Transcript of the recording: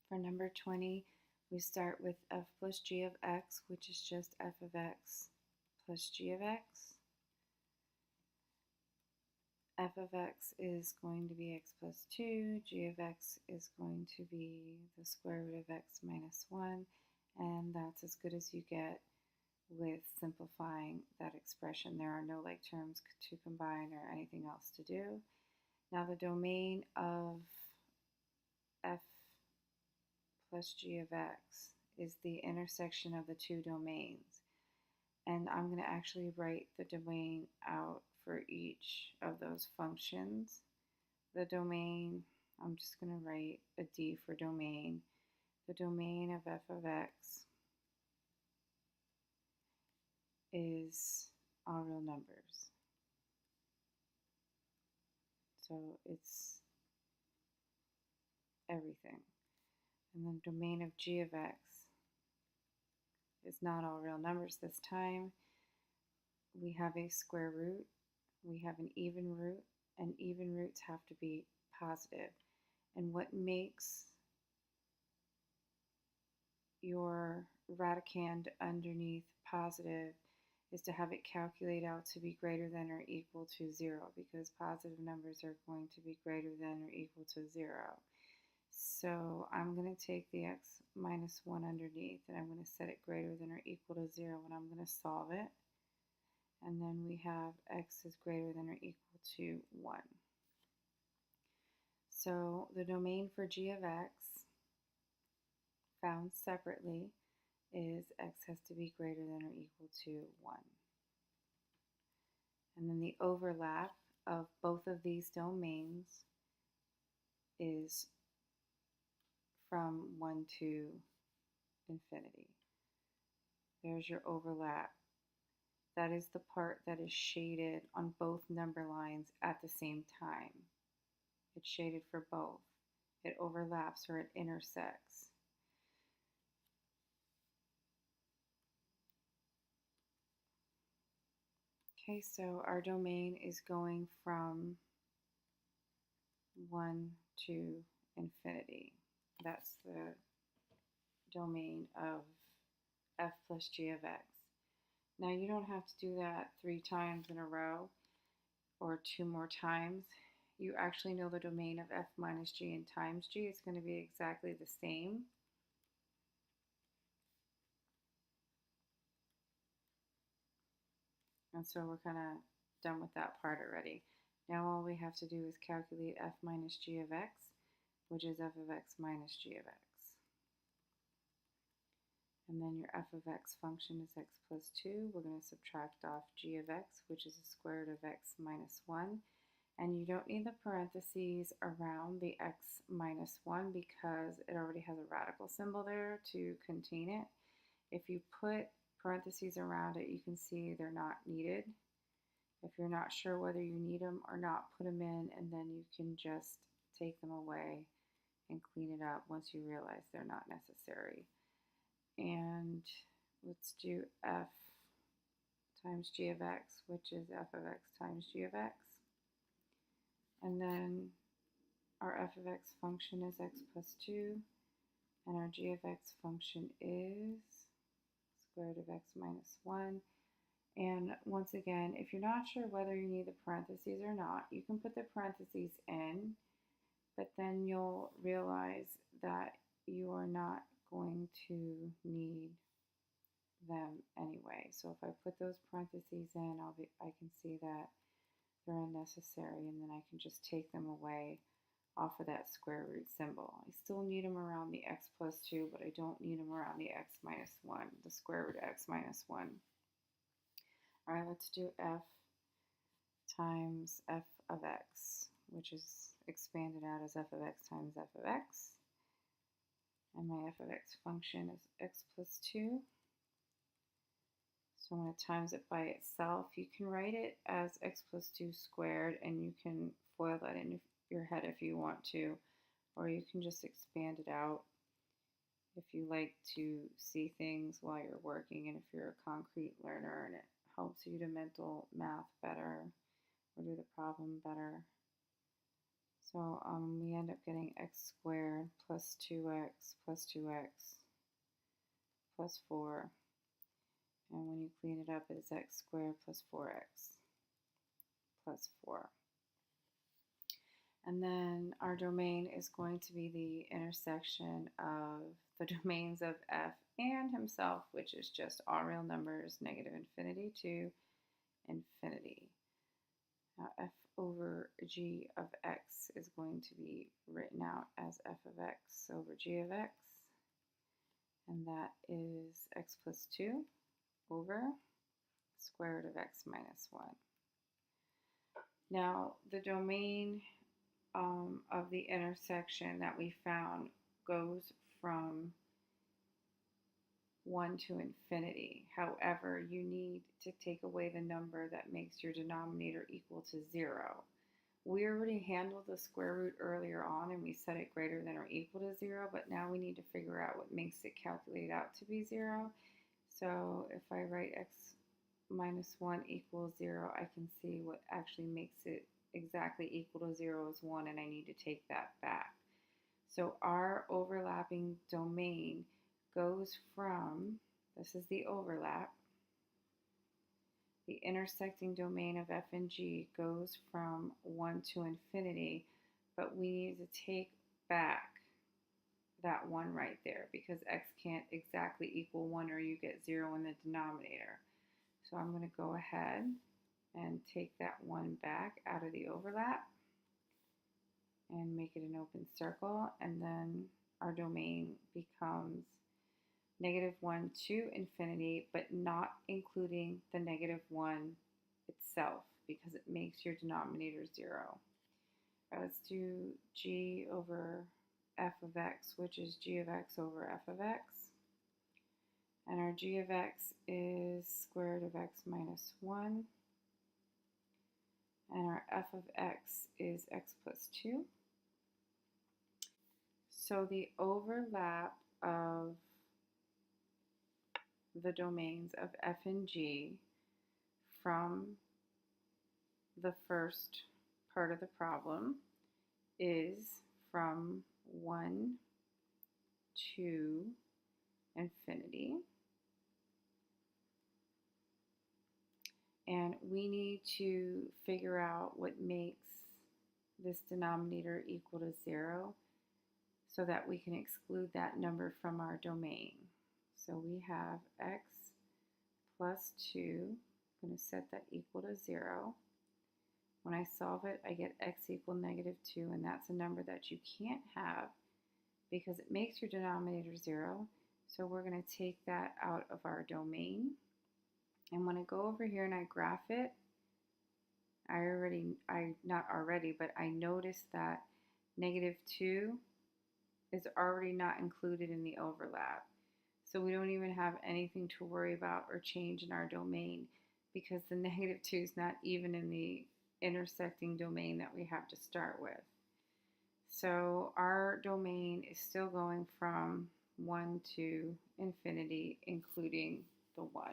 For number 20, we start with f plus g of x, which is just f of x plus g of x. F of x is going to be x plus 2, g of x is going to be the square root of x minus 1, and that's as good as you get with simplifying that expression. There are no like terms to combine or anything else to do. Now the domain of f plus g of x is the intersection of the two domains. And I'm going to actually write the domain out for each of those functions. The domain, I'm just going to write a D for domain. The domain of f of x is all real numbers. So it's everything. And then domain of g of x is not all real numbers this time. We have a square root, we have an even root, and even roots have to be positive. And what makes your radicand underneath positive is to have it calculate out to be greater than or equal to 0, because positive numbers are going to be greater than or equal to 0. So I'm going to take the x minus 1 underneath, and I'm going to set it greater than or equal to 0, and I'm going to solve it. And then we have x is greater than or equal to 1. So the domain for g of x, found separately, is x has to be greater than or equal to 1. And then the overlap of both of these domains is from 1 to infinity. There's your overlap. That is the part that is shaded on both number lines at the same time. It's shaded for both. It overlaps or it intersects. Okay, so our domain is going from 1 to infinity. That's the domain of f plus g of x. Now you don't have to do that 3 times in a row or 2 more times. You actually know the domain of f minus g and times g. It's going to be exactly the same. And so we're kind of done with that part already. Now all we have to do is calculate f minus g of x, which is f of x minus g of x. And then your f of x function is x plus 2. We're going to subtract off g of x, which is the square root of x minus 1. And you don't need the parentheses around the x minus 1 because it already has a radical symbol there to contain it. If you put parentheses around it, you can see they're not needed. If you're not sure whether you need them or not, put them in, and then you can just take them away and clean it up once you realize they're not necessary. And let's do f times g of x, which is f of x times g of x. And then our f of x function is x plus 2, and our g of x function is square root of x minus 1. And once again, if you're not sure whether you need the parentheses or not, you can put the parentheses in, but then you'll realize that you are not going to need them anyway. So if I put those parentheses in, I can see that they're unnecessary, and then I can just take them away off of that square root symbol. I still need them around the x plus 2, but I don't need them around the x minus 1, the square root of x minus 1. All right, let's do f times f of x, which is expanded out as f of x times f of x. And my f of x function is x plus 2. So I'm going to times it by itself. You can write it as x plus 2 squared, and you can FOIL that in your head if you want to, or you can just expand it out if you like to see things while you're working, and if you're a concrete learner and it helps you to mental math better or do the problem better. So we end up getting x squared plus 2x plus 2x plus 4. And when you clean it up, it's x squared plus 4x plus 4. And then our domain is going to be the intersection of the domains of f and himself, which is just all real numbers, negative infinity to infinity. Now f over g of x is going to be written out as f of x over g of x, and that is x plus 2 over square root of x minus 1. Now the domain of the intersection that we found goes from 1 to infinity. However, you need to take away the number that makes your denominator equal to 0. We already handled the square root earlier on and we set it greater than or equal to 0, but now we need to figure out what makes it calculate out to be 0. So if I write x minus 1 equals 0, I can see what actually makes it exactly equal to 0 is 1, and I need to take that back. So our overlapping domain goes from, this is the overlap, the intersecting domain of f and g goes from 1 to infinity, but we need to take back that 1 right there because x can't exactly equal 1 or you get 0 in the denominator. So I'm going to go ahead and take that 1 back out of the overlap and make it an open circle, and then our domain becomes negative 1 to infinity, but not including the negative 1 itself because it makes your denominator 0. Let's do g over f of x, which is g of x over f of x. And our g of x is square root of x minus 1. And our f of x is x plus 2. So the overlap of the domains of f and g from the first part of the problem is from 1 to infinity. And we need to figure out what makes this denominator equal to 0 so that we can exclude that number from our domain. So we have x plus 2. I'm going to set that equal to 0. When I solve it, I get x equal negative 2, and that's a number that you can't have because it makes your denominator 0. So we're going to take that out of our domain. And when I go over here and I graph it, I noticed that negative 2 is already not included in the overlap. So we don't even have anything to worry about or change in our domain because the negative 2 is not even in the intersecting domain that we have to start with. So our domain is still going from 1 to infinity, including the 1.